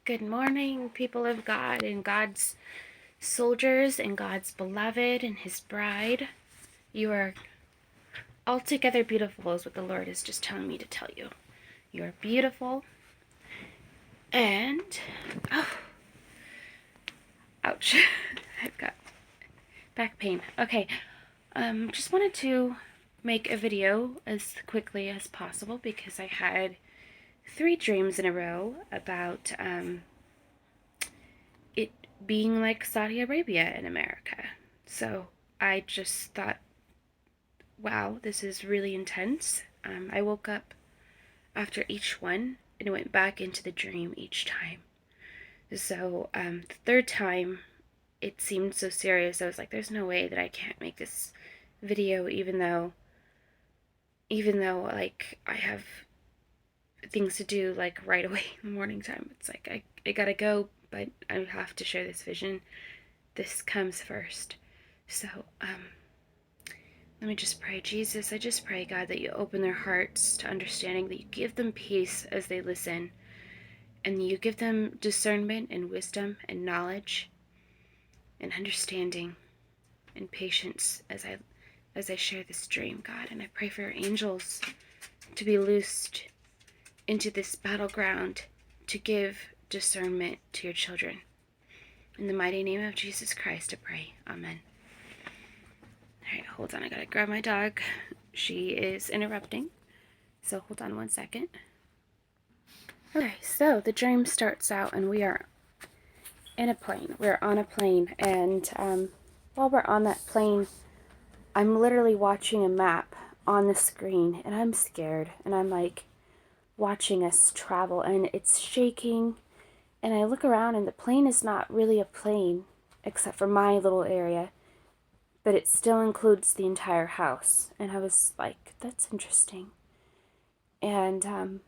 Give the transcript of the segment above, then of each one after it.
Good morning, people of God and God's soldiers and God's beloved and His bride. You are altogether beautiful, is what the Lord is just telling me to tell you. You are beautiful. And, oh, ouch. I've got back pain. Okay, just wanted to make a video as quickly as possible because I had 3 dreams in a row about, it being like Saudi Arabia in America. So I just thought, wow, this is really intense. I woke up after each one and went back into the dream each time. So the third time, it seemed so serious. I was like, there's no way that I can't make this video, even though like I have things to do like right away in the morning time. It's like I gotta go, but I have to share this vision. This comes first. So let me just pray. Jesus, I just pray, God, that you open their hearts to understanding, that you give them peace as they listen, and you give them discernment and wisdom and knowledge and understanding and patience as I share this dream, God. And I pray for your angels to be loosed into this battleground to give discernment to your children. In the mighty name of Jesus Christ, I pray. Amen. All right, hold on. I gotta grab my dog. She is interrupting. So hold on one second. Okay, so the dream starts out and we are in a plane. We're on a plane, and while we're on that plane, I'm literally watching a map on the screen, and I'm scared, and I'm like watching us travel, and it's shaking, and I look around, and the plane is not really a plane except for my little area, but it still includes the entire house. And I was like, that's interesting. And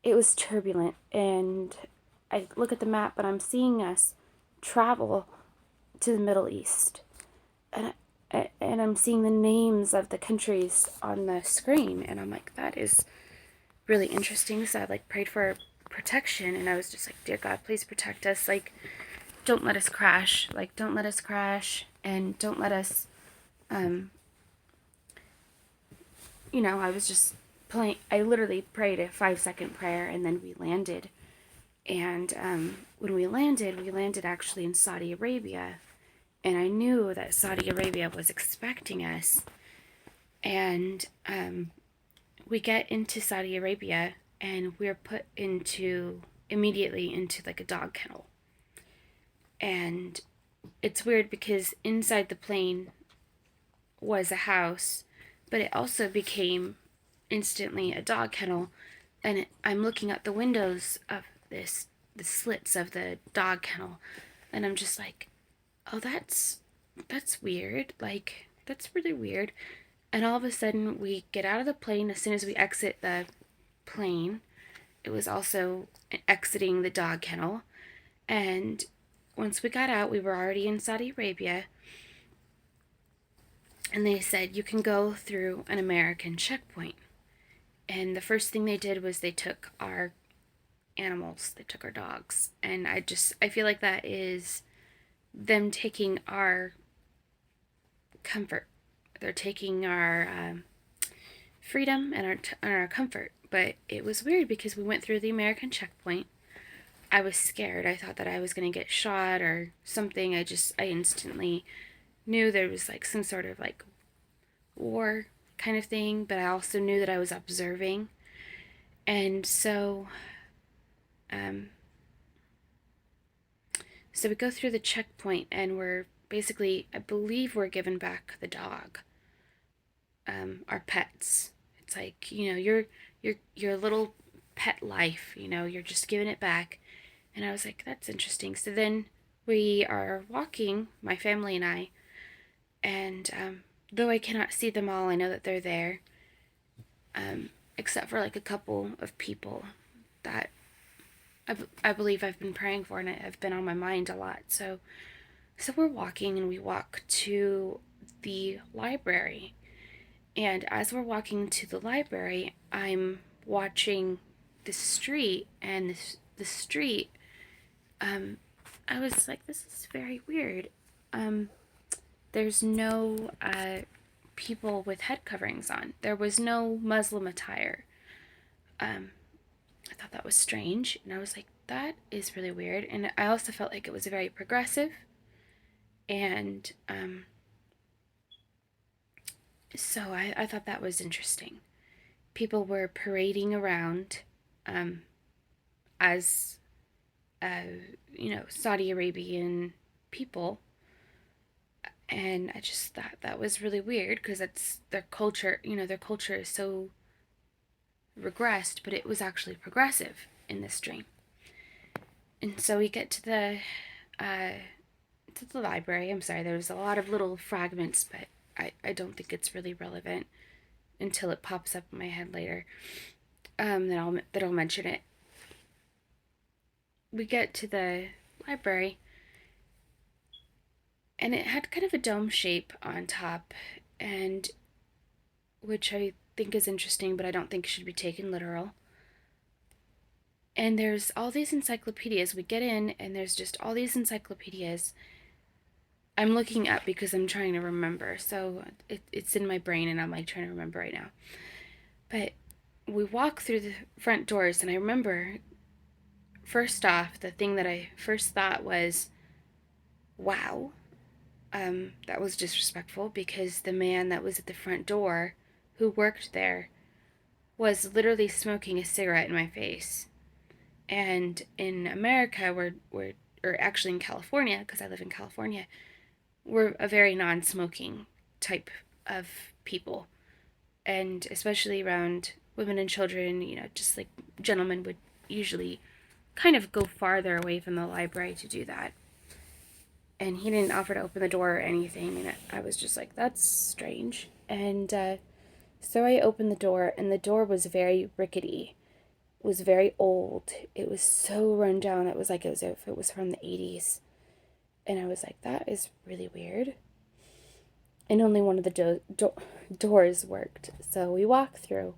it was turbulent, and I look at the map and I'm seeing us travel to the Middle East, and I'm seeing the names of the countries on the screen, and I'm like, that is really interesting. So I like prayed for protection, and I was just like, dear God, please protect us. Like, don't let us crash. Like, don't let us crash, and don't let us, I was just playing. I literally prayed a 5-second prayer, and then we landed. And when we landed actually in Saudi Arabia. And I knew that Saudi Arabia was expecting us. And we get into Saudi Arabia, and we're put immediately into like a dog kennel. And it's weird because inside the plane was a house, but it also became instantly a dog kennel. And I'm looking at the windows of the slits of the dog kennel, and I'm just like, oh, that's weird. Like, that's really weird. And all of a sudden, we get out of the plane. As soon as we exit the plane, it was also exiting the dog kennel. And once we got out, we were already in Saudi Arabia. And they said, you can go through an American checkpoint. And the first thing they did was they took our animals. They took our dogs. And I feel like that is them taking our comfort. They're taking our freedom and our comfort. But it was weird because we went through the American checkpoint. I was scared. I thought that I was going to get shot or something. I instantly knew there was like some sort of like war kind of thing, but I also knew that I was observing. And so we go through the checkpoint, and we're basically, I believe we're given back the dog, our pets. It's like, your little pet life, you're just giving it back. And I was like, that's interesting. So then we are walking, my family and I, and though I cannot see them all, I know that they're there, except for like a couple of people that I believe I've been praying for, and have been on my mind a lot. So we're walking, and we walk to the library. And as we're walking to the library, I'm watching the street, and the street, um, I was like, this is very weird. There's no people with head coverings on. There was no Muslim attire. Um, I thought that was strange, and I was like, that is really weird. And I also felt like it was very progressive, and so I thought that was interesting. People were parading around um, as, Saudi Arabian people, and I just thought that was really weird because it's their culture. Their culture is so regressed, but it was actually progressive in this dream. And so we get uh, to the library. I'm sorry, there was a lot of little fragments, but I don't think it's really relevant until it pops up in my head later. That I'll mention it. We get to the library, and it had kind of a dome shape on top, and which I think is interesting, but I don't think should be taken literal. And there's all these encyclopedias. We get in, and there's just all these encyclopedias. I'm looking up because I'm trying to remember, so it's in my brain, and I'm like trying to remember right now. But we walk through the front doors, and I remember, first off, the thing that I first thought was, wow, that was disrespectful, because the man that was at the front door who worked there was literally smoking a cigarette in my face. And in America, or actually in California, because I live in California, we're a very non smoking type of people. And especially around women and children, just like gentlemen would usually kind of go farther away from the library to do that. And he didn't offer to open the door or anything, and I was just like, that's strange. And so I opened the door, and the door was very rickety. It was very old. It was so run down. It was like as if it was from the 80s. And I was like, that is really weird. And only one of the doors worked. So we walk through,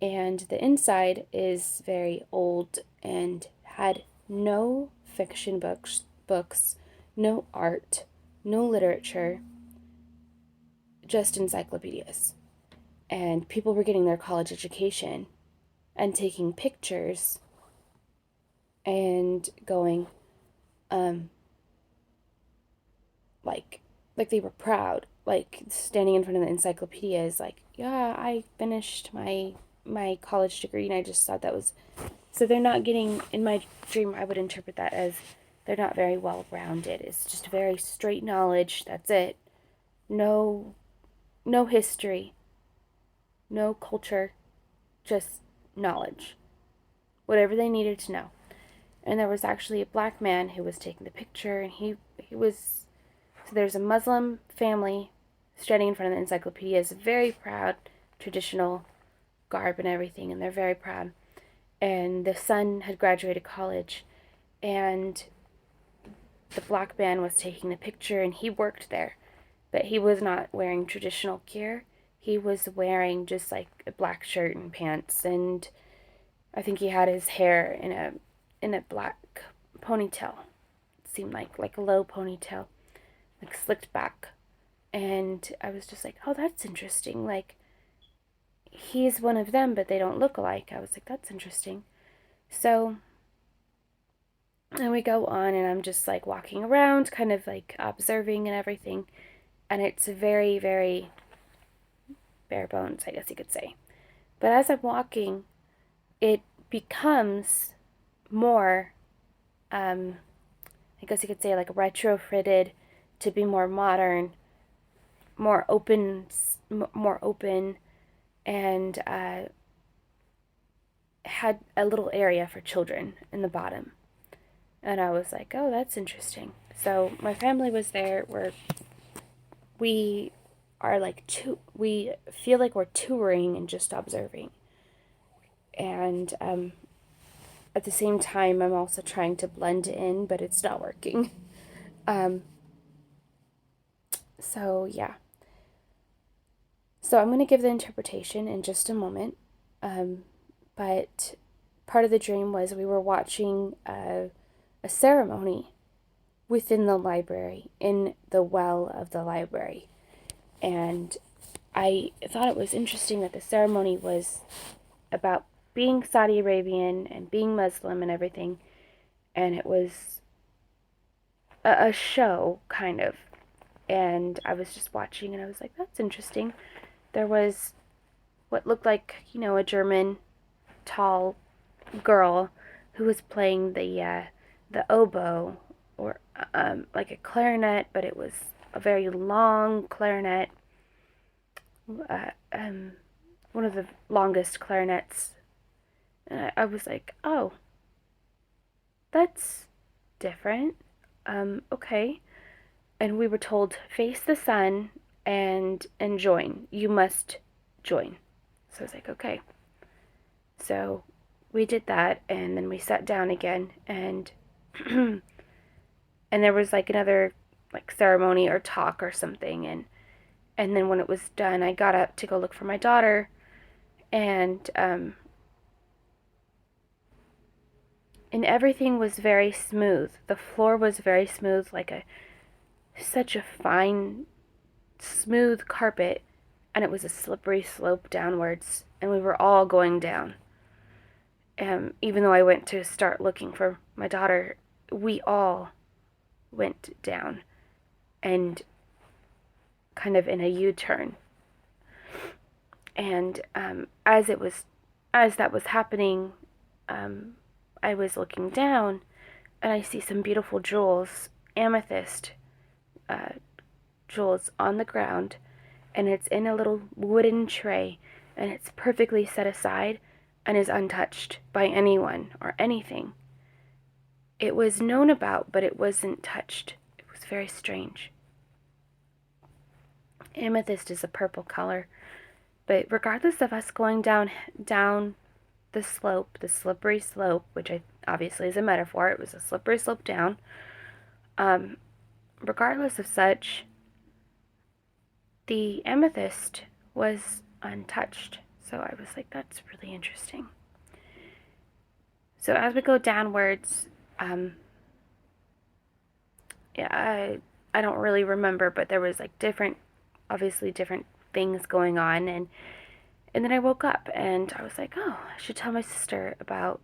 and the inside is very old and had no fiction books, no art, no literature, just encyclopedias. And people were getting their college education and taking pictures and going, um, like they were proud, like standing in front of the encyclopedias, like, yeah, I finished my college degree, and I just thought that was, so they're not getting, in my dream, I would interpret that as they're not very well rounded. It's just very straight knowledge. That's it. No, no history, no culture, just knowledge. Whatever they needed to know. And there was actually a black man who was taking the picture, and he was, so there's a Muslim family standing in front of the encyclopedias, very proud, traditional garb and everything, and they're very proud. And the son had graduated college, and the black man was taking the picture, and he worked there, but he was not wearing traditional gear. He was wearing just like a black shirt and pants, and I think he had his hair in a black ponytail. It seemed like a low ponytail, like slicked back. And I was just like, oh, that's interesting. Like, he's one of them, but they don't look alike. I was like, that's interesting. So, and we go on, and I'm just like walking around, kind of like observing and everything. And it's very, very bare bones, I guess you could say. But as I'm walking, it becomes more, I guess you could say, like retrofitted to be more modern, more open, and had a little area for children in the bottom. And I was like, oh, that's interesting. So my family was there. We are like we feel like we're touring and just observing. And at the same time, I'm also trying to blend in, but it's not working. Um, so yeah. So I'm going to give the interpretation in just a moment. But part of the dream was we were watching a ceremony within the library, in the well of the library. And I thought it was interesting that the ceremony was about being Saudi Arabian and being Muslim and everything. And it was a show, kind of. And I was just watching and I was like, that's interesting. There was what looked like, a German tall girl who was playing the oboe, or like a clarinet, but it was a very long clarinet, uh, um, one of the longest clarinets. And I was like, oh, that's different. Okay. And we were told, face the sun and join. You must join. So I was like, okay. So we did that, and then we sat down again, and and there was like another like ceremony or talk or something, and then when it was done, I got up to go look for my daughter, and everything was very smooth. The floor was very smooth, like a such a fine, smooth carpet, and it was a slippery slope downwards, and we were all going down. Even though I went to start looking for my daughter, we all went down, and kind of in a U-turn. And as that was happening, I was looking down, and I see some beautiful jewels, amethyst uh, jewels on the ground, and it's in a little wooden tray, and it's perfectly set aside and is untouched by anyone or anything. It was known about, but it wasn't touched. It was very strange. Amethyst is a purple color, but regardless of us going down the slope, the slippery slope, which obviously is a metaphor, it was a slippery slope down. Regardless of such, the amethyst was untouched. So I was like, that's really interesting. So as we go downwards, yeah, I don't really remember, but there was like obviously different things going on, and then I woke up and I was like, oh, I should tell my sister about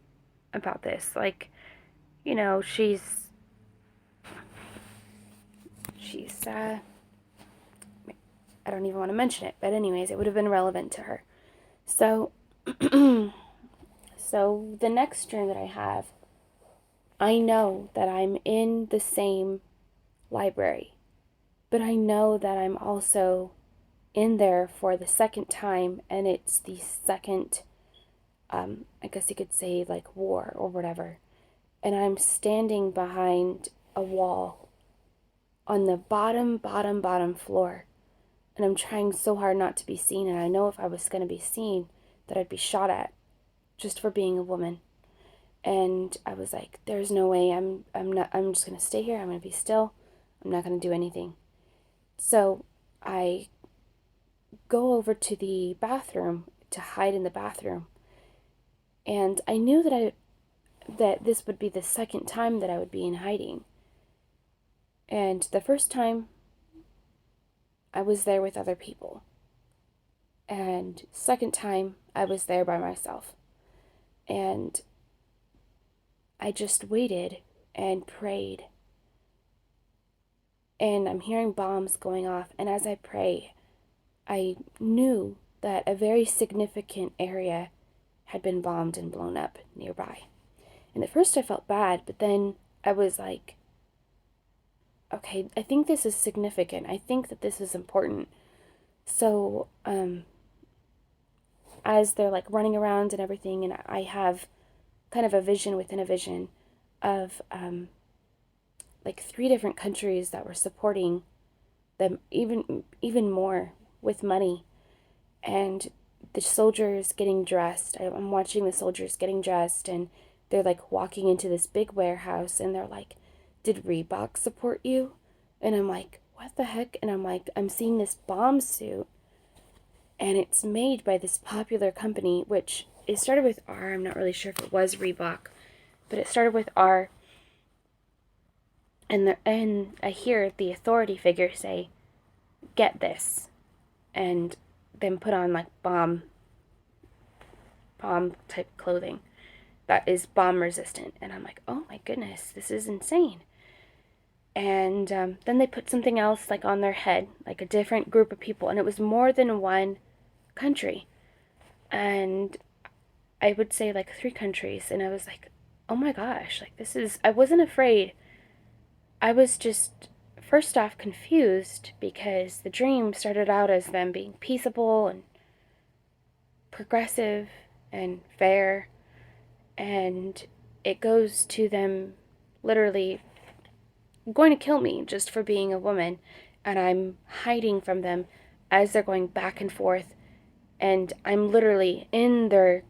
this. Like, she's I don't even want to mention it, but anyways, it would have been relevant to her. So so the next dream that I have, I know that I'm in the same library, but I know that I'm also in there for the second time, and it's the second, I guess you could say, like, war or whatever. And I'm standing behind a wall on the bottom floor, and I'm trying so hard not to be seen, and I know if I was going to be seen that I'd be shot at just for being a woman. And I was like, there's no way. I'm just going to stay here. I'm going to be still. I'm not going to do anything. So I go over to the bathroom to hide in the bathroom. And I knew that this would be the second time that I would be in hiding. And the first time I was there with other people. And second time I was there by myself. And I just waited and prayed. And I'm hearing bombs going off, and as I pray, I knew that a very significant area had been bombed and blown up nearby. And at first I felt bad, but then I was like, okay, I think this is significant. I think that this is important. So, as they're like running around and everything, and I have kind of a vision within a vision of like 3 different countries that were supporting them even more with money, and the soldiers getting dressed. I'm watching the soldiers getting dressed, and they're like walking into this big warehouse, and they're like, did Reebok support you? And I'm like, what the heck? And I'm like, I'm seeing this bomb suit, and it's made by this popular company, which it started with R. I'm not really sure if it was Reebok, but it started with R. And I hear the authority figure say, "Get this," and then put on like bomb type clothing that is bomb resistant. And I'm like, oh my goodness, this is insane. And then they put something else like on their head, like a different group of people, and it was more than one country. And I would say like 3 countries, and I was like, oh my gosh, like this is, I wasn't afraid. I was just, first off, confused because the dream started out as them being peaceable and progressive and fair, and it goes to them literally going to kill me just for being a woman, and I'm hiding from them as they're going back and forth, and I'm literally in their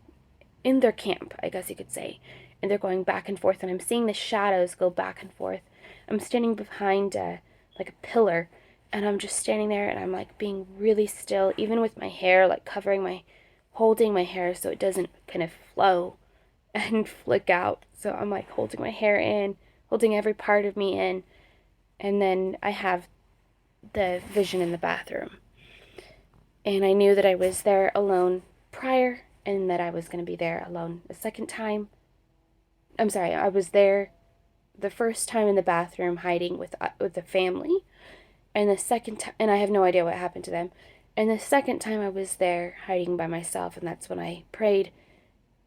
camp, I guess you could say, and they're going back and forth, and I'm seeing the shadows go back and forth. I'm standing behind like a pillar, and I'm just standing there, and I'm like being really still, even with my hair like holding my hair so it doesn't kind of flow and flick out. So I'm like holding my hair in, holding every part of me in, and then I have the vision in the bathroom. And I knew that I was there alone prior, and that I was going to be there alone a second time. I'm sorry, I was there the first time in the bathroom hiding with the family, and the second time, and I have no idea what happened to them. And the second time I was there hiding by myself, and that's when I prayed.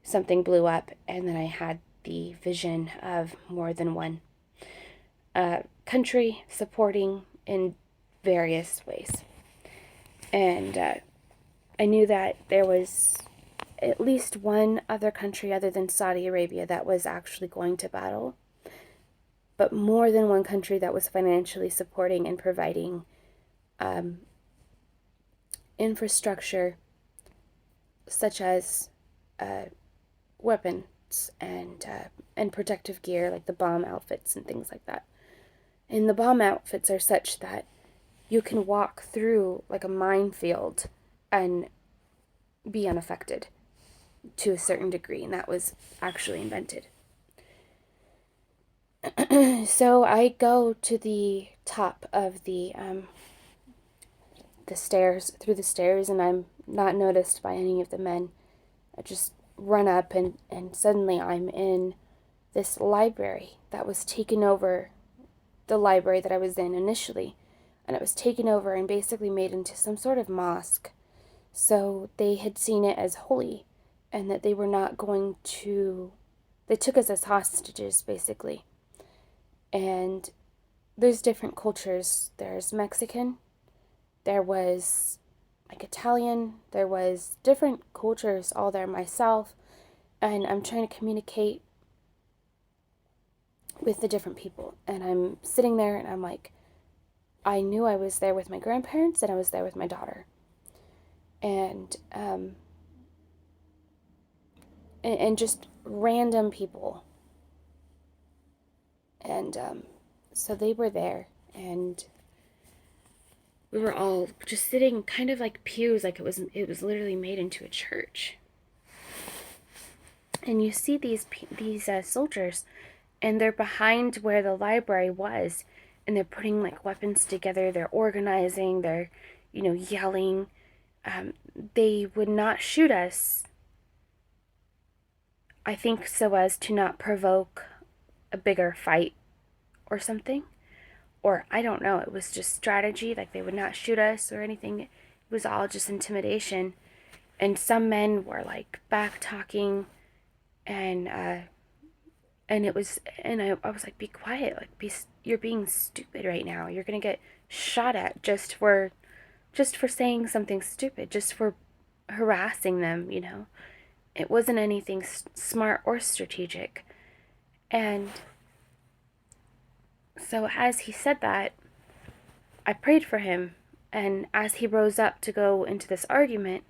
Something blew up, and then I had the vision of more than one country supporting in various ways. And I knew that there was at least one other country other than Saudi Arabia that was actually going to battle, but more than one country that was financially supporting and providing infrastructure such as weapons and protective gear, like the bomb outfits and things like that. And the bomb outfits are such that you can walk through like a minefield and be unaffected to a certain degree, and that was actually invented. So I go to the top of the stairs, through the stairs, and I'm not noticed by any of the men. I just run up, and suddenly I'm in this library that was taken over, the library that I was in initially, and it was taken over and basically made into some sort of mosque. So they had seen it as holy, and that they were not going to, they took us as hostages basically. And there's different cultures. There's Mexican, there was like Italian, there was different cultures all there myself, and I'm trying to communicate with the different people. And I'm sitting there, and I'm like, I knew I was there with my grandparents, and I was there with my daughter. And just random people. And so they were there, and we were all just sitting kind of like pews, like it was literally made into a church. And you see these soldiers, and they're behind where the library was, and they're putting like weapons together, they're organizing, they're yelling. They would not shoot us, I think, so as to not provoke a bigger fight or something. Or I don't know, it was just strategy, like they would not shoot us or anything. It was all just intimidation. And some men were like back talking, and it was, and I was like, be quiet, like you're being stupid right now. You're gonna get shot at just for saying something stupid, just for harassing them. It wasn't anything smart or strategic. And so as he said that, I prayed for him, and as he rose up to go into this argument,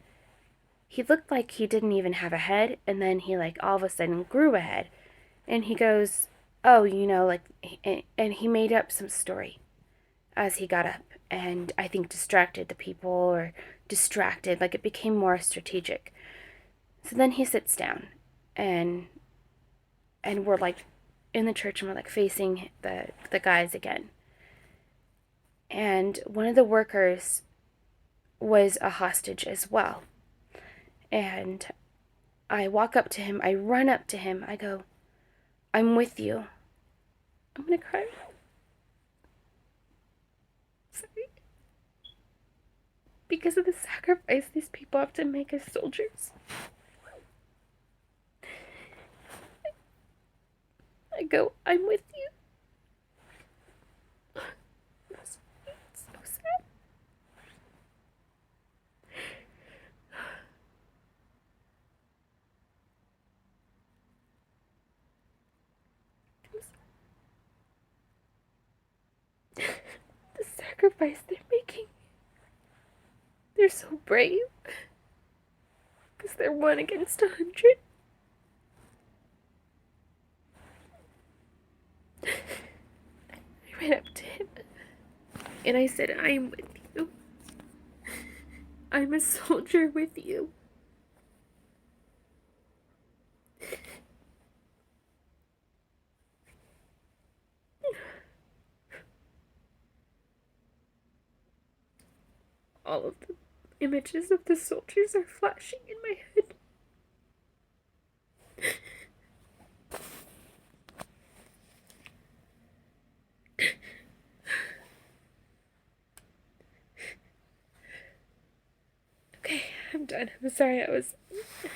he looked like he didn't even have a head, and then he like all of a sudden grew a head, and he goes, oh, like, and he made up some story as he got up, and I think distracted the people, or distracted, like it became more strategic. So then he sits down, and we're like in the church, and we're like facing the guys again. And one of the workers was a hostage as well. And I walk up to him, I run up to him, I go, "I'm with you." I'm gonna cry. Sorry. Because of the sacrifice these people have to make as soldiers. I go, "I'm with you." It's so sad. The sacrifice they're making. They're so brave. Because they're 1 against 100. I ran up to him and I said, "I'm with you. I'm a soldier with you." All of the images of the soldiers are flashing in my head. Okay, I'm done. I'm sorry I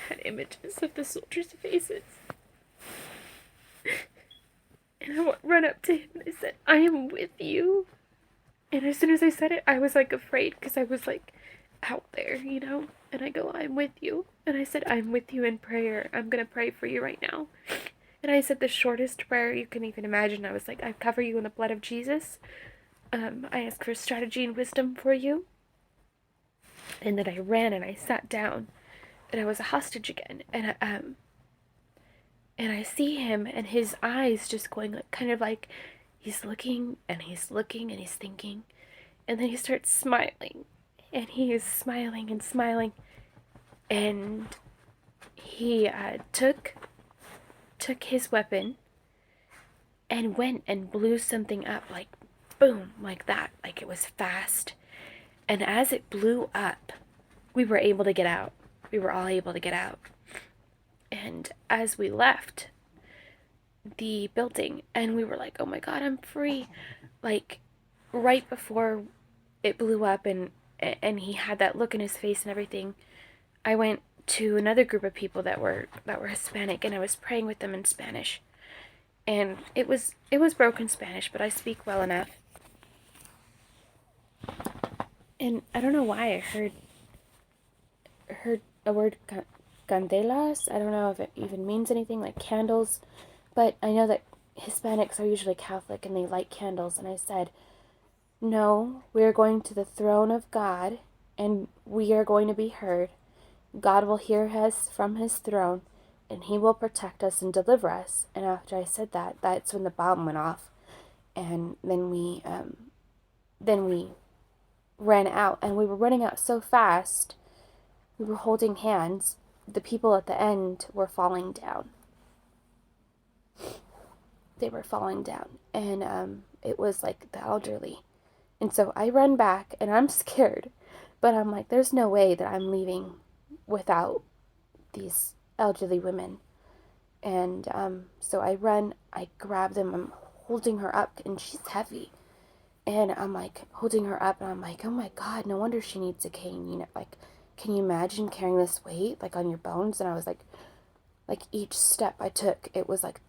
had images of the soldiers' faces. And I run up to him and I said, "I am with you." And as soon as I said it, I was like afraid because I was like out there, you know? And I go, "I'm with you." And I said, "I'm with you in prayer. I'm going to pray for you right now." And I said the shortest prayer you can even imagine. I was like, "I cover you in the blood of Jesus. I ask for strategy and wisdom for you." And then I ran and I sat down and I was a hostage again. And I see him and his eyes just going like kind of like he's looking and he's looking and he's thinking. And then he starts smiling. And he is smiling and smiling. And he took his weapon and went and blew something up like boom, like that. Like it was fast. And as it blew up, we were able to get out. We were all able to get out. And as we left the building, and we were like, "Oh my God, I'm free." Like right before it blew up and he had that look in his face and everything, I went to another group of people that were Hispanic, and I was praying with them in Spanish. And it was broken Spanish, but I speak well enough. And I don't know why I heard a word candelas. I don't know if it even means anything, like candles, but I know that Hispanics are usually Catholic and they light candles. And I said, "No, we are going to the throne of God and we are going to be heard. God will hear us from his throne and he will protect us and deliver us." And after I said that, that's when the bomb went off. And then we ran out, and we were running out so fast. We were holding hands. The people at the end were falling down. They were falling down, and it was like the elderly. And so I run back, and I'm scared, but I'm like, there's no way that I'm leaving without these elderly women. And so I run, I grab them, I'm holding her up, and she's heavy. And I'm like holding her up, and I'm like, "Oh my God, no wonder she needs a cane." You know, like, can you imagine carrying this weight like on your bones? And I was like each step I took, it was like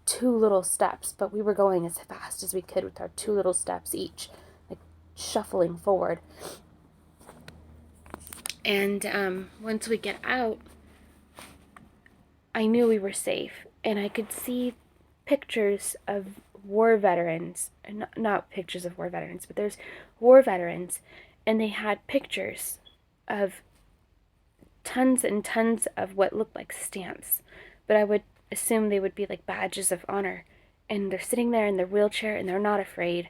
2 little steps, but we were going as fast as we could with our 2 little steps each, like shuffling forward. And once we get out, I knew we were safe, and I could see pictures of war veterans, and not pictures of war veterans, but there's war veterans, and they had pictures of tons and tons of what looked like stamps, but I would assume they would be like badges of honor. And they're sitting there in their wheelchair, and they're not afraid,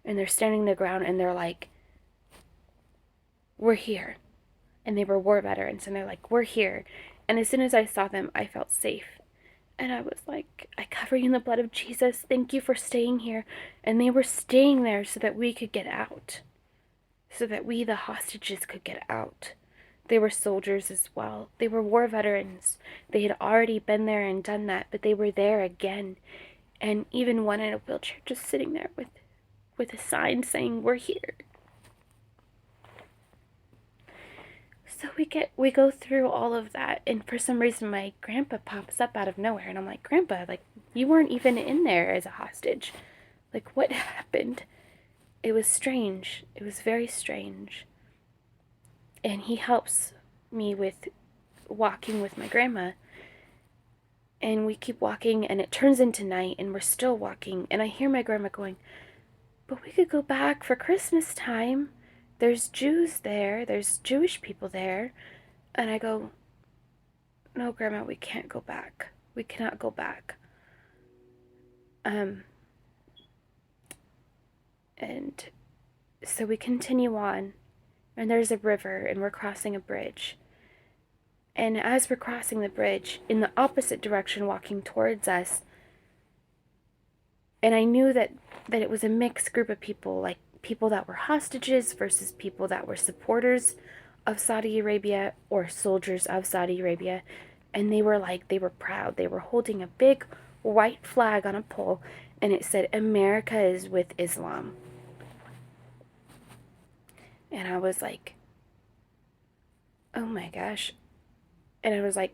and they're standing their ground, and they're like, "We're here." And they were war veterans, and they're like, "We're here." And as soon as I saw them, I felt safe. And I was like, I cover you in the blood of Jesus. Thank you for staying here. And they were staying there so that we could get out, so that we, the hostages, could get out. They were soldiers as well. They were war veterans. They had already been there and done that, but they were there again. And even one in a wheelchair just sitting there with a sign saying, "We're here." So we go through all of that, and for some reason my grandpa pops up out of nowhere, and I'm like, "Grandpa, like, you weren't even in there as a hostage. Like, what happened?" It was strange. It was very strange. And he helps me with walking with my grandma. And we keep walking, and it turns into night, and we're still walking, and I hear my grandma going, "But we could go back for Christmas time. There's Jews there. There's Jewish people there." And I go, "No, Grandma, we can't go back. We cannot go back." And so we continue on, and there's a river, and we're crossing a bridge. And as we're crossing the bridge, in the opposite direction, walking towards us, and I knew that it was a mixed group of people, like people that were hostages versus people that were supporters of Saudi Arabia or soldiers of Saudi Arabia. And they were proud. They were holding a big white flag on a pole, and it said, "America is with Islam." And I was like, oh my gosh. And I was like,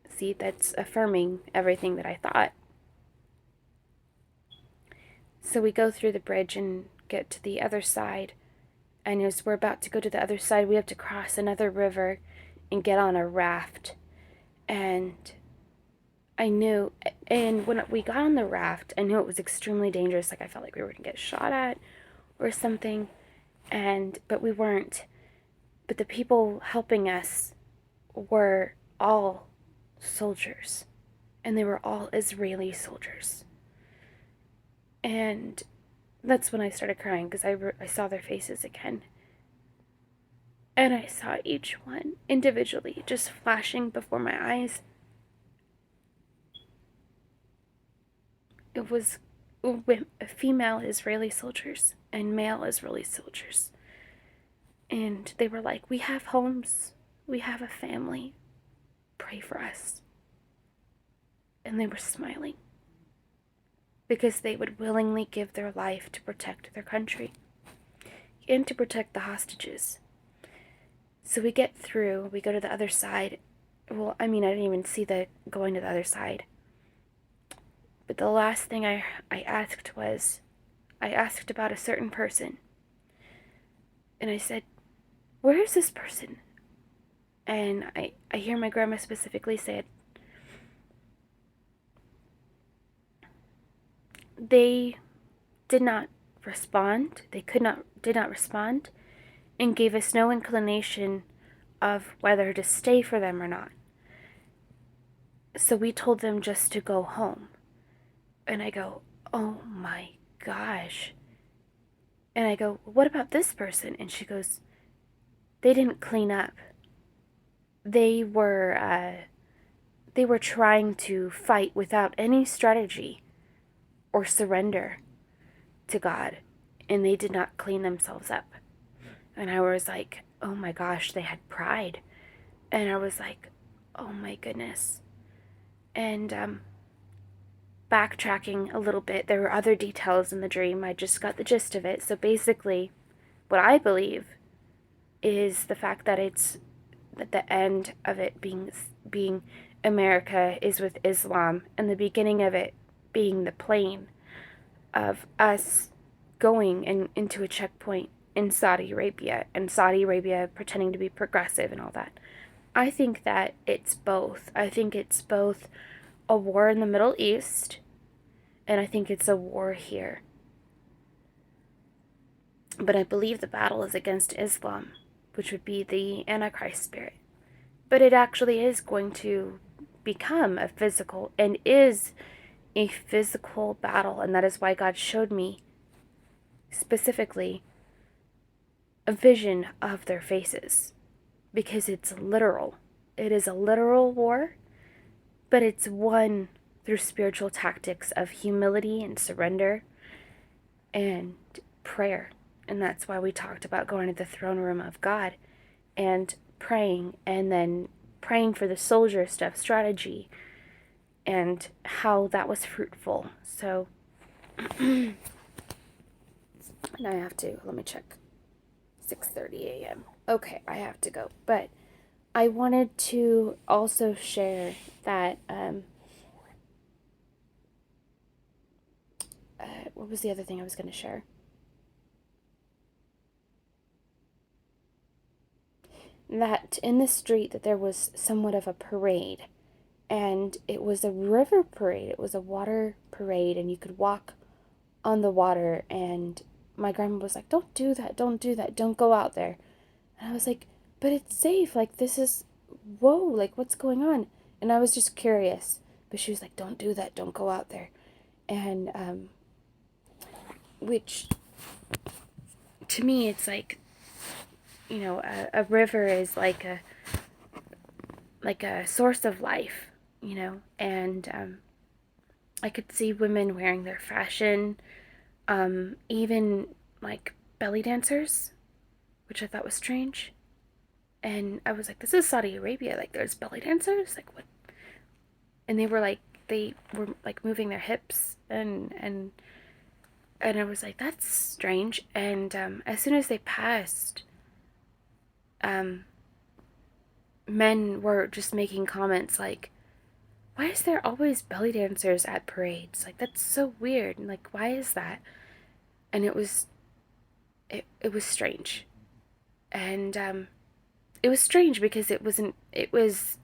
see, that's affirming everything that I thought. So we go through the bridge and get to the other side. And as we're about to go to the other side, we have to cross another river and get on a raft. And I knew, and when we got on the raft, I knew it was extremely dangerous. Like, I felt like we were going to get shot at or something. But we weren't. But the people helping us were all soldiers. And they were all Israeli soldiers. And that's when I started crying, because I saw their faces again. And I saw each one individually just flashing before my eyes. It was female Israeli soldiers and male Israeli soldiers. And they were like, "We have homes. We have a family. Pray for us." And they were smiling, because they would willingly give their life to protect their country and to protect the hostages. So we get through, we go to the other side. Well, I mean, I didn't even see the going to the other side. But the last thing I asked was, I asked about a certain person. And I said, "Where is this person?" And I hear my grandma specifically say it. They did not respond. They did not respond, and gave us no inclination of whether to stay for them or not. So we told them just to go home. And I go, "Oh my gosh." And I go, "What about this person?" And she goes, "They didn't clean up. They were trying to fight without any strategy or surrender to God, and they did not clean themselves up." And I was like, oh my gosh, they had pride. And I was like, oh my goodness. And backtracking a little bit, there were other details in the dream. I just got the gist of it. So basically, what I believe is the fact that it's at the end of it being America is with Islam, and the beginning of it being the plane of us going into a checkpoint in Saudi Arabia, and Saudi Arabia pretending to be progressive and all that. I think that it's both. I think it's both a war in the Middle East, and I think it's a war here. But I believe the battle is against Islam, which would be the Antichrist spirit. But it actually is going to become a physical, and is a physical battle, and that is why God showed me specifically a vision of their faces, because it's literal. It is a literal war, but it's won through spiritual tactics of humility and surrender and prayer. And that's why we talked about going to the throne room of God and praying, and then praying for the soldier stuff strategy and how that was fruitful. So now I have to, let me check. 6:30 a.m. Okay, I have to go. But I wanted to also share that what was the other thing I was going to share? That in the street that there was somewhat of a parade, and it was a river parade. It was a water parade, and you could walk on the water. And my grandma was like, "Don't do that. Don't do that. Don't go out there." And I was like, "But it's safe. Like, this is, whoa, like, what's going on?" And I was just curious. But she was like, "Don't do that. Don't go out there." And which to me, it's like, a river is like a source of life, and I could see women wearing their fashion, even like belly dancers, which I thought was strange. And I was like, this is Saudi Arabia, like there's belly dancers, like what? And they were like moving their hips, and I was like, that's strange. And as soon as they passed, um, men were just making comments like, why is there always belly dancers at parades? Like, that's so weird. And like, why is that? And it was strange. And it was strange because it was,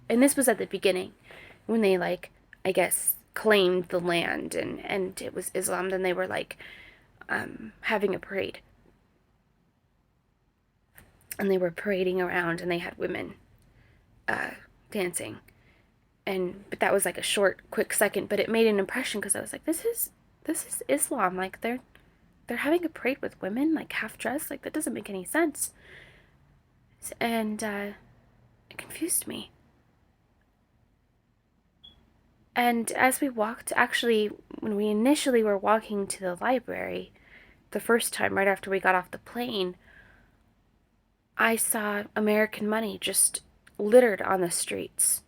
and this was at the beginning when they, like, I guess, claimed the land, and it was Islam. Then they were like having a parade, and they were parading around, and they had women uh, dancing. And but that was like a short, quick second, but it made an impression because I was like, this is Islam. Like they're having a parade with women like half dressed. Like that doesn't make any sense. And it confused me. And as we walked, actually, when we initially were walking to the library, the first time right after we got off the plane, I saw American money just littered on the streets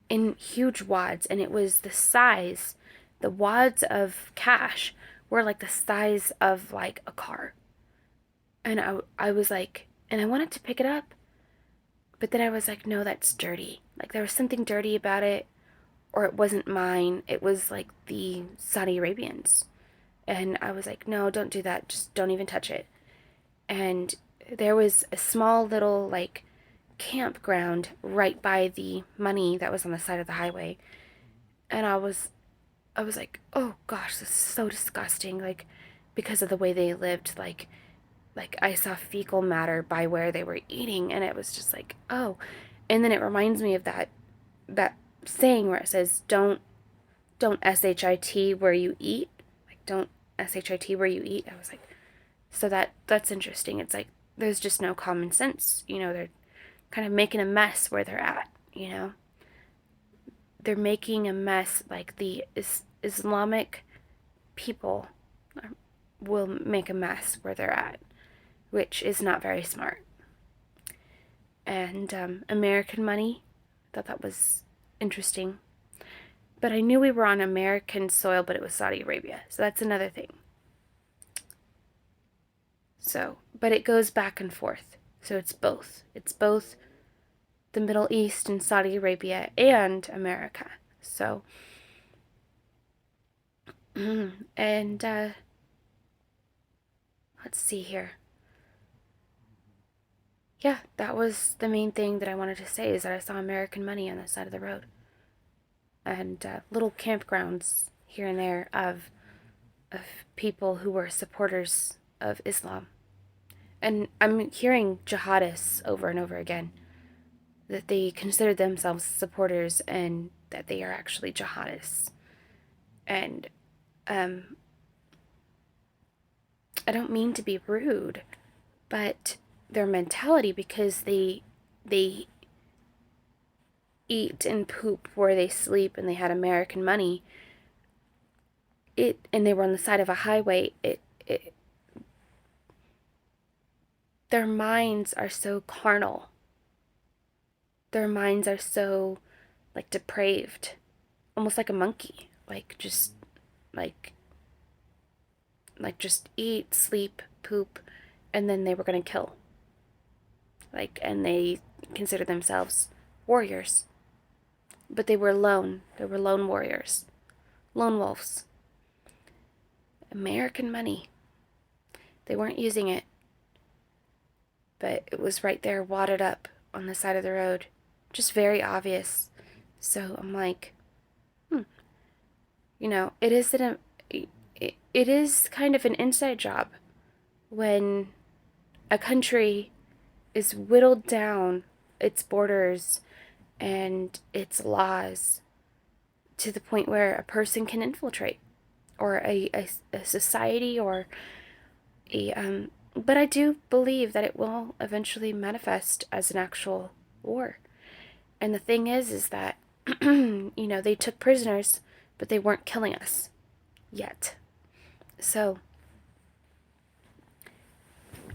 in huge wads, and it was the wads of cash were like the size of like a car. And I was like, and I wanted to pick it up, but then I was like, no, that's dirty. Like there was something dirty about it, or it wasn't mine. It was like the Saudi Arabians. And I was like, no, don't do that. Just don't even touch it. And there was a small little like campground right by the money that was on the side of the highway. And I was like, oh gosh, this is so disgusting. Like, because of the way they lived, like I saw fecal matter by where they were eating, and it was just like, oh. And then it reminds me of that saying where it says, don't shit where you eat, like don't shit where you eat. I was like, so that's interesting. It's like there's just no common sense, they're kind of making a mess where they're at, they're making a mess. Like the Islamic people will make a mess where they're at, which is not very smart. And American money, I thought that was interesting. But I knew we were on American soil, but it was Saudi Arabia, so that's another thing. So, but it goes back and forth. So it's both. It's both the Middle East and Saudi Arabia and America. So, and let's see here. Yeah, that was the main thing that I wanted to say, is that I saw American money on the side of the road. And little campgrounds here and there of people who were supporters of Islam. And I'm hearing jihadists over and over again, that they consider themselves supporters and that they are actually jihadists. And I don't mean to be rude, but their mentality, because they eat and poop where they sleep and they had American money, and they were on the side of a highway, their minds are so carnal. Their minds are so like depraved, almost like a monkey, like just eat, sleep, poop, and then they were going to kill. And they considered themselves warriors. But they were alone. They were lone warriors. Lone wolves. American money. They weren't using it, but it was right there, wadded up on the side of the road. Just very obvious. So I'm like, it is kind of an inside job when a country is whittled down its borders and its laws to the point where a person can infiltrate, or a society, or but I do believe that it will eventually manifest as an actual war. And the thing is that they took prisoners, but they weren't killing us yet. So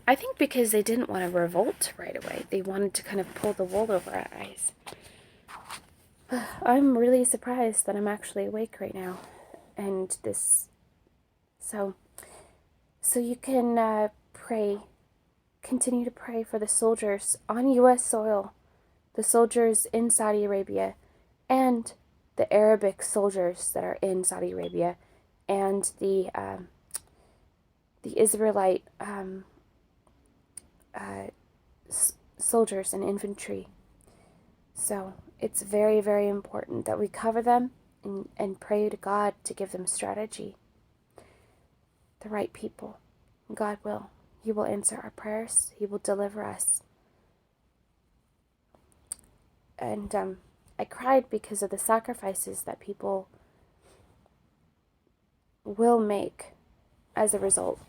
I think because they didn't want to revolt right away, they wanted to kind of pull the wool over our eyes. I'm really surprised that I'm actually awake right now. And so you can pray, continue to pray for the soldiers on U.S. soil, the soldiers in Saudi Arabia, and the Arabic soldiers that are in Saudi Arabia, and the Israelite soldiers and infantry. So it's very, very important that we cover them and pray to God to give them strategy. The right people. God will. He will answer our prayers. He will deliver us. And I cried because of the sacrifices that people will make as a result.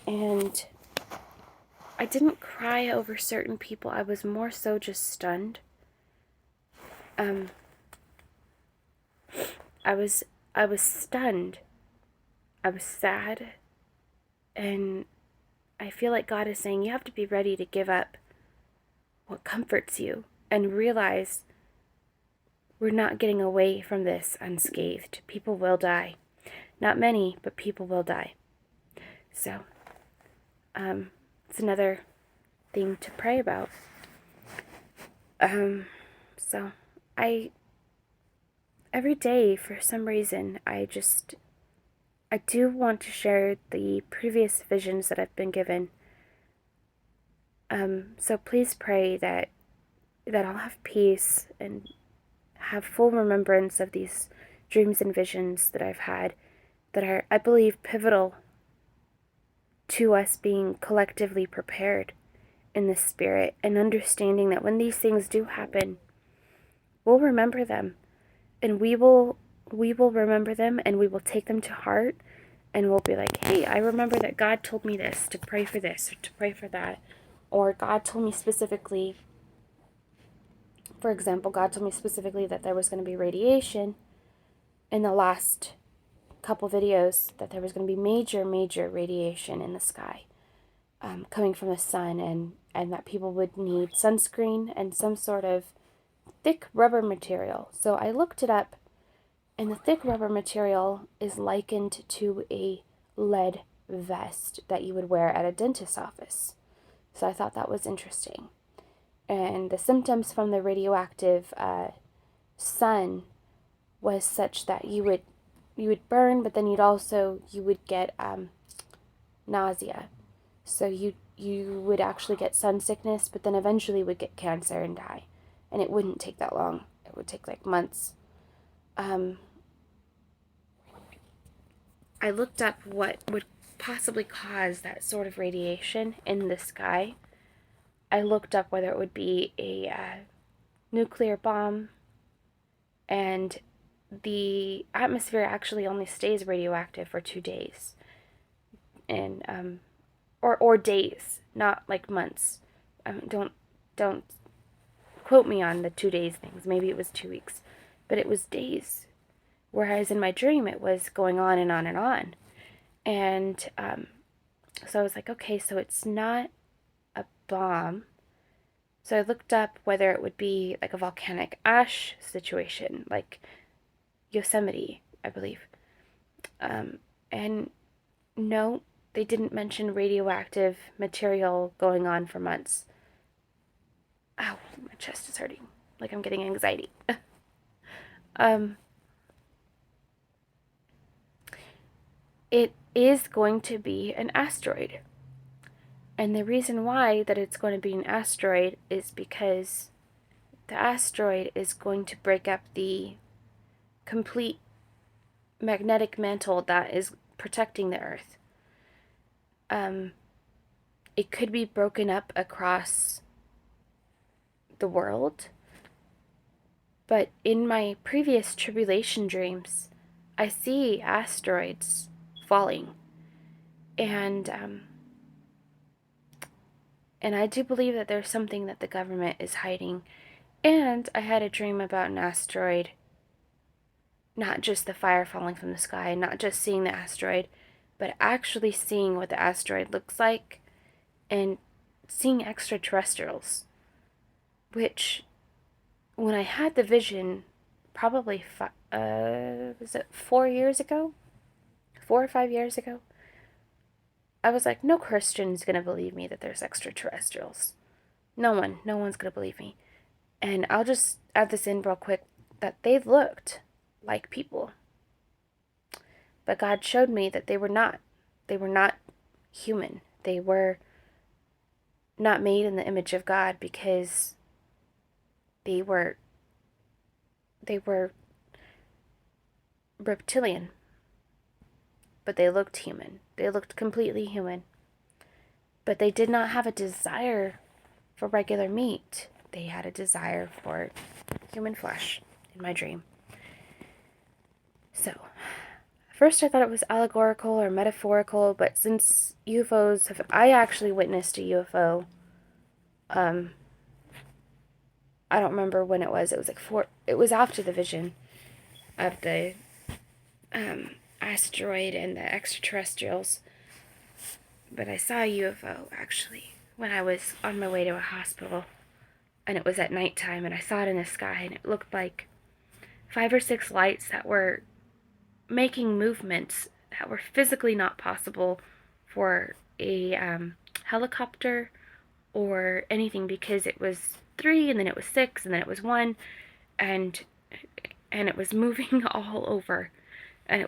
And I didn't cry over certain people. I was more so just stunned. I was stunned. I was sad. And I feel like God is saying you have to be ready to give up what comforts you and realize we're not getting away from this unscathed. People will die. Not many, but people will die. So, it's another thing to pray about. So every day, for some reason, I do want to share the previous visions that I've been given. So please pray that I'll have peace and have full remembrance of these dreams and visions that I've had that are, I believe, pivotal to us being collectively prepared in the spirit and understanding that when these things do happen, we'll remember them, and we will remember them, and we will take them to heart, and we'll be like, hey, I remember that God told me this, to pray for this, or to pray for that, or God told me specifically, for example, God told me specifically that there was going to be radiation in the last couple videos, that there was going to be major radiation in the sky coming from the sun, and that people would need sunscreen and some sort of thick rubber material. So I looked it up, and the thick rubber material is likened to a lead vest that you would wear at a dentist's office. So I thought that was interesting. And the symptoms from the radioactive sun was such that you would burn, but then you would get nausea. So you would actually get sun sickness, but then eventually would get cancer and die. And it wouldn't take that long. It would take like months. I looked up what would possibly cause that sort of radiation in the sky. I looked up whether it would be a nuclear bomb, and the atmosphere actually only stays radioactive for 2 days, and or days, not like months. Don't quote me on the 2 days things. Maybe it was 2 weeks, but it was days. Whereas in my dream, it was going on and on and on. And so I was like, okay, so it's not a bomb. So I looked up whether it would be like a volcanic ash situation, like Yosemite, I believe. And no, they didn't mention radioactive material going on for months. Ow, my chest is hurting. Like I'm getting anxiety. um, it is going to be an asteroid. And the reason why that it's going to be an asteroid is because the asteroid is going to break up the complete magnetic mantle that is protecting the Earth. It could be broken up across the world, but in my previous tribulation dreams, I see asteroids falling, and I do believe that there's something that the government is hiding. And I had a dream about an asteroid, not just the fire falling from the sky, not just seeing the asteroid, but actually seeing what the asteroid looks like and seeing extraterrestrials, which when I had the vision, probably was it 4 years ago, 4 or 5 years ago, I was like, no Christian's gonna believe me that there's extraterrestrials. No one's gonna believe me. And I'll just add this in real quick that they looked like people, but God showed me that they were not. They were not human. They were not made in the image of God because they were reptilian, but they looked human. They looked completely human. But they did not have a desire for regular meat. They had a desire for human flesh in my dream. So, first I thought it was allegorical or metaphorical, but since UFOs have, I actually witnessed a UFO. I don't remember when it was. It was like it was after the vision of the asteroid and the extraterrestrials. But I saw a UFO actually when I was on my way to a hospital, and it was at nighttime, and I saw it in the sky, and it looked like 5 or 6 lights that were making movements that were physically not possible for a helicopter or anything, because it was 3 and then it was 6 and then it was 1, and it was moving all over, and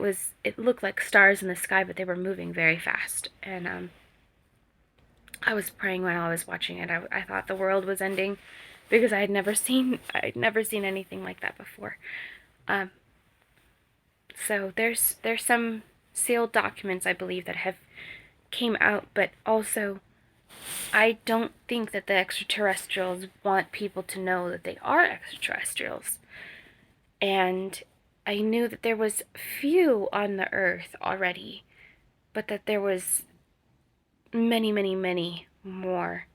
it looked like stars in the sky, but they were moving very fast. And I was praying while I was watching it. I thought the world was ending because I'd never seen anything like that before. So there's some sealed documents, I believe, that have came out, but also I don't think that the extraterrestrials want people to know that they are extraterrestrials. And I knew that there was few on the earth already, but that there was many, many, many more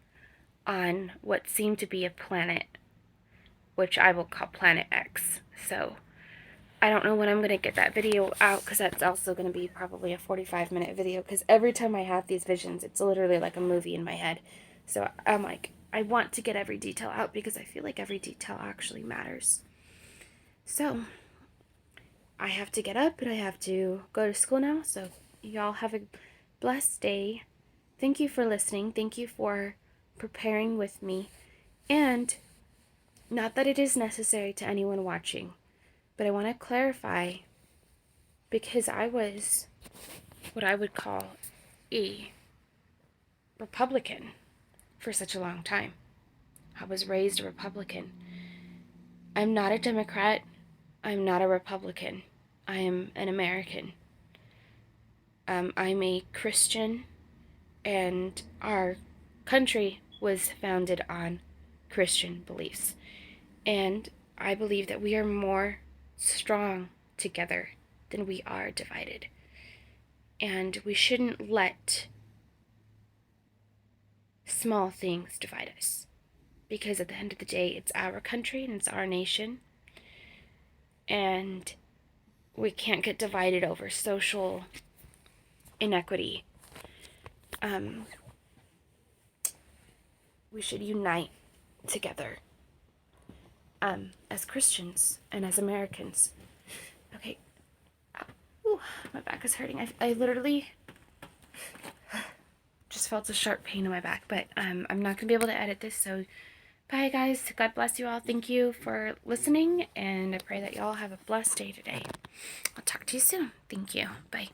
on what seemed to be a planet, which I will call Planet X. So I don't know when I'm going to get that video out, because that's also going to be probably a 45-minute video, because every time I have these visions, it's literally like a movie in my head. So I'm like, I want to get every detail out because I feel like every detail actually matters. So I have to get up and I have to go to school now. So y'all have a blessed day. Thank you for listening. Thank you for preparing with me. And not that it is necessary to anyone watching, but I want to clarify, because I was what I would call a Republican for such a long time. I was raised a Republican. I'm not a Democrat. I'm not a Republican. I am an American. I'm a Christian, and our country was founded on Christian beliefs. And I believe that we are more strong together than we are divided. And we shouldn't let small things divide us, because at the end of the day, it's our country and it's our nation, and we can't get divided over social inequity. We should unite together as Christians and as Americans. Okay. Ooh, my back is hurting. I literally just felt a sharp pain in my back, but I'm not going to be able to edit this, so bye, guys. God bless you all. Thank you for listening, and I pray that y'all have a blessed day today. I'll talk to you soon. Thank you. Bye.